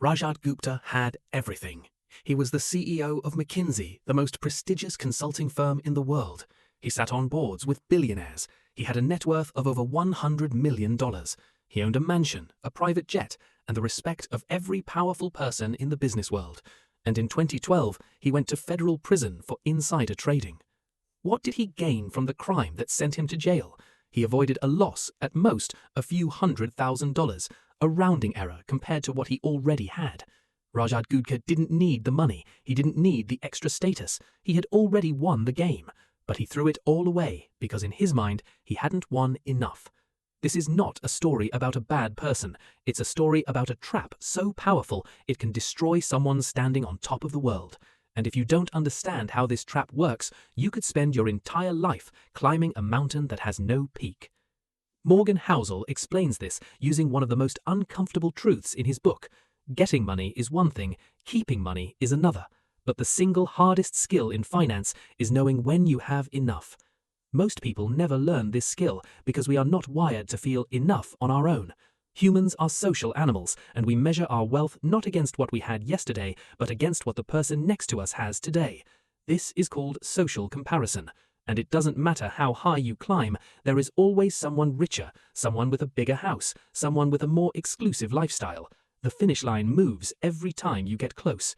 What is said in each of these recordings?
Rajat Gupta had everything. He was the CEO of McKinsey, the most prestigious consulting firm in the world. He sat on boards with billionaires. He had a net worth of over $100 million. He owned a mansion, a private jet, and the respect of every powerful person in the business world. And in 2012, he went to federal prison for insider trading. What did he gain from the crime that sent him to jail? He avoided a loss, at most a few $100,000, a rounding error compared to what he already had. Rajat Gupta didn't need the money, he didn't need the extra status, he had already won the game, but he threw it all away because in his mind he hadn't won enough. This is not a story about a bad person, it's a story about a trap so powerful it can destroy someone standing on top of the world. And if you don't understand how this trap works, you could spend your entire life climbing a mountain that has no peak. Morgan Housel explains this using one of the most uncomfortable truths in his book. Getting money is one thing, keeping money is another. But the single hardest skill in finance is knowing when you have enough. Most people never learn this skill because we are not wired to feel enough on our own. Humans are social animals, and we measure our wealth not against what we had yesterday, but against what the person next to us has today. This is called social comparison. And it doesn't matter how high you climb, there is always someone richer, someone with a bigger house, someone with a more exclusive lifestyle. The finish line moves every time you get close.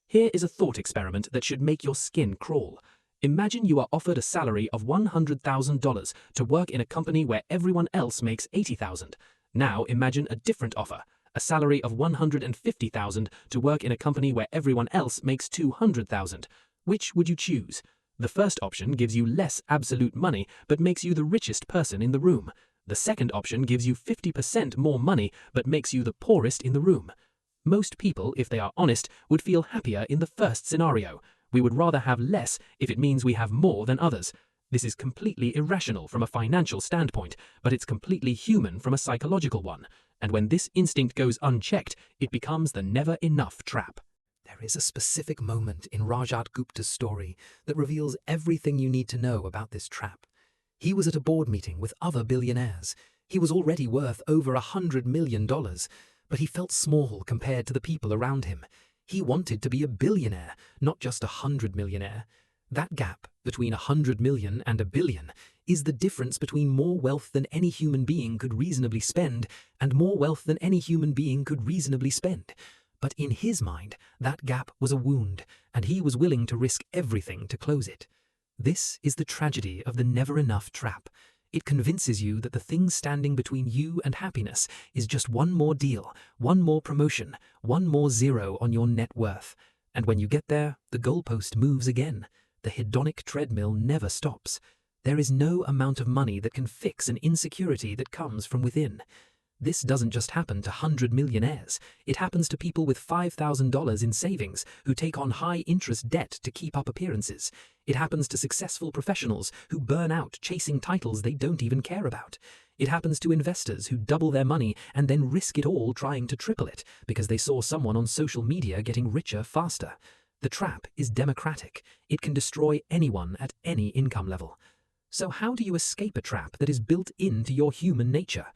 Here is a thought experiment that should make your skin crawl. Imagine you are offered a salary of $100,000 to work in a company where everyone else makes $80,000. Now imagine a different offer, a salary of $150,000 to work in a company where everyone else makes $200,000. Which would you choose? The first option gives you less absolute money but makes you the richest person in the room. The second option gives you 50% more money but makes you the poorest in the room. Most people, if they are honest, would feel happier in the first scenario. We would rather have less if it means we have more than others. This is completely irrational from a financial standpoint, but it's completely human from a psychological one. And when this instinct goes unchecked, it becomes the never enough trap. There is a specific moment in Rajat Gupta's story that reveals everything you need to know about this trap. He was at a board meeting with other billionaires. He was already worth over $100 million, but he felt small compared to the people around him. He wanted to be a billionaire, not just a 100-millionaire. That gap between 100 million and a billion is the difference between more wealth than any human being could reasonably spend and more wealth than any human being could reasonably spend. But in his mind, that gap was a wound, and he was willing to risk everything to close it. This is the tragedy of the never enough trap. It convinces you that the thing standing between you and happiness is just one more deal, one more promotion, one more zero on your net worth. And when you get there, the goalpost moves again. The hedonic treadmill never stops. There is no amount of money that can fix an insecurity that comes from within. This doesn't just happen to 100 millionaires. It happens to people with $5,000 in savings who take on high-interest debt to keep up appearances. It happens to successful professionals who burn out chasing titles they don't even care about. It happens to investors who double their money and then risk it all trying to triple it because they saw someone on social media getting richer faster. The trap is democratic. It can destroy anyone at any income level. So how do you escape a trap that is built into your human nature?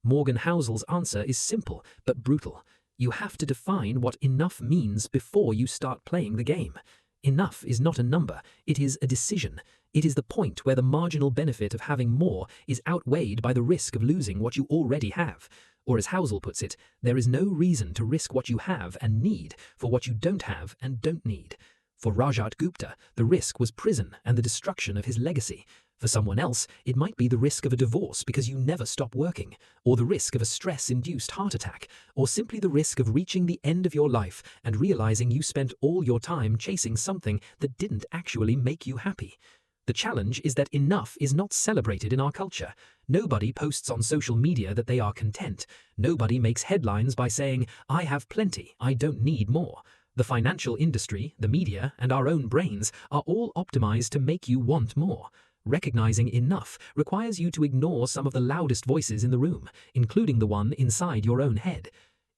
Morgan Housel's answer is simple but brutal. You have to define what enough means before you start playing the game. Enough is not a number, it is a decision. It is the point where the marginal benefit of having more is outweighed by the risk of losing what you already have. Or as Housel puts it, there is no reason to risk what you have and need for what you don't have and don't need. For Rajat Gupta, the risk was prison and the destruction of his legacy. For someone else, it might be the risk of a divorce because you never stop working, or the risk of a stress-induced heart attack, or simply the risk of reaching the end of your life and realizing you spent all your time chasing something that didn't actually make you happy. The challenge is that enough is not celebrated in our culture. Nobody posts on social media that they are content. Nobody makes headlines by saying, "I have plenty, I don't need more." The financial industry, the media, and our own brains are all optimized to make you want more. Recognizing enough requires you to ignore some of the loudest voices in the room, including the one inside your own head.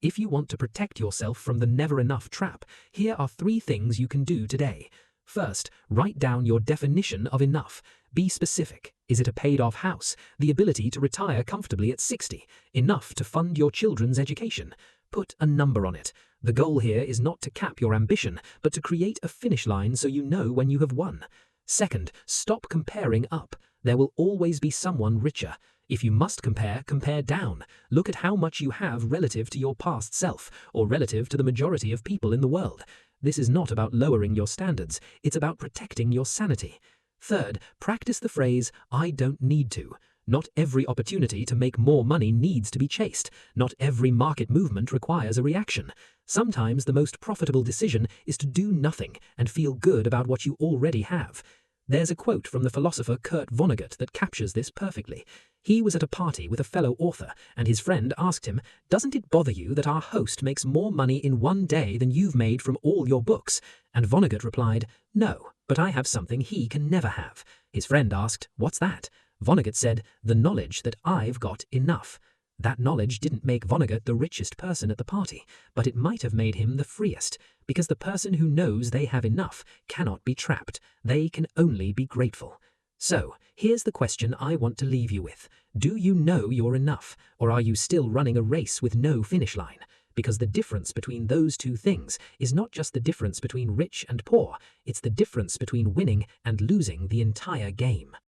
If you want to protect yourself from the never enough trap, here are 3 things you can do today. First, write down your definition of enough. Be specific. Is it a paid-off house? The ability to retire comfortably at 60? Enough to fund your children's education? Put a number on it. The goal here is not to cap your ambition, but to create a finish line so you know when you have won. Second, stop comparing up. There will always be someone richer. If you must compare, compare down. Look at how much you have relative to your past self, or relative to the majority of people in the world. This is not about lowering your standards, it's about protecting your sanity. Third, practice the phrase, I don't need to. Not every opportunity to make more money needs to be chased. Not every market movement requires a reaction. Sometimes the most profitable decision is to do nothing and feel good about what you already have. There's a quote from the philosopher Kurt Vonnegut that captures this perfectly. He was at a party with a fellow author, and his friend asked him, "Doesn't it bother you that our host makes more money in one day than you've made from all your books?" And Vonnegut replied, "No, but I have something he can never have." His friend asked, "What's that?" Vonnegut said, "The knowledge that I've got enough." That knowledge didn't make Vonnegut the richest person at the party, but it might have made him the freest, because the person who knows they have enough cannot be trapped. They can only be grateful. So, here's the question I want to leave you with. Do you know you're enough, or are you still running a race with no finish line? Because the difference between those two things is not just the difference between rich and poor, it's the difference between winning and losing the entire game.